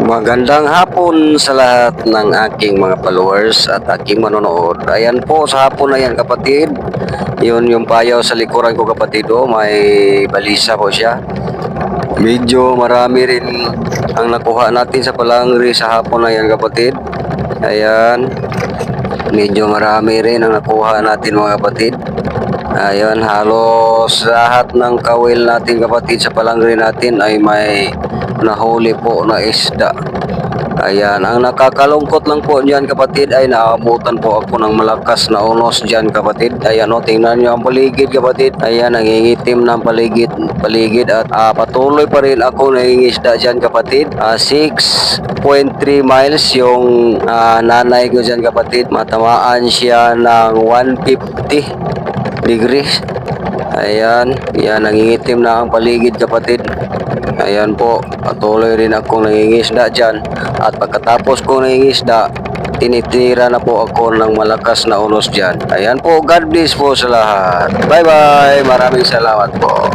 Magandang hapon sa lahat ng aking mga followers at aking manonood. Ayan po, sa hapon na yan kapatid. Yun yung payaw sa likuran ko kapatid. Oh, may balisa po siya. Medyo marami rin ang nakuha natin sa palangri sa hapon na yan kapatid. Ayan. Medyo marami rin ang nakuha natin mga kapatid. Ayan, halos lahat ng kawil natin kapatid sa palangri natin ay may nahuli po na isda. Ayan, ang nakakalungkot lang po diyan kapatid ay naabutan po ako ng malakas na unos diyan kapatid. Ayan o, tingnan nyo ang paligid kapatid. Ayan, nangingitim ng paligid at patuloy pa rin ako nangingisda diyan kapatid. 6.3 miles yung nanay ko diyan kapatid. Matamaan siya ng 150 degrees. Ayan, yan, nangingitim na ang paligid kapatid. Ayan po, patuloy rin akong nangingisda dyan. At pagkatapos kong nangingisda, tinitira na po ako ng malakas na unos dyan. Ayan po, God bless po sa lahat. Bye bye, maraming salamat po.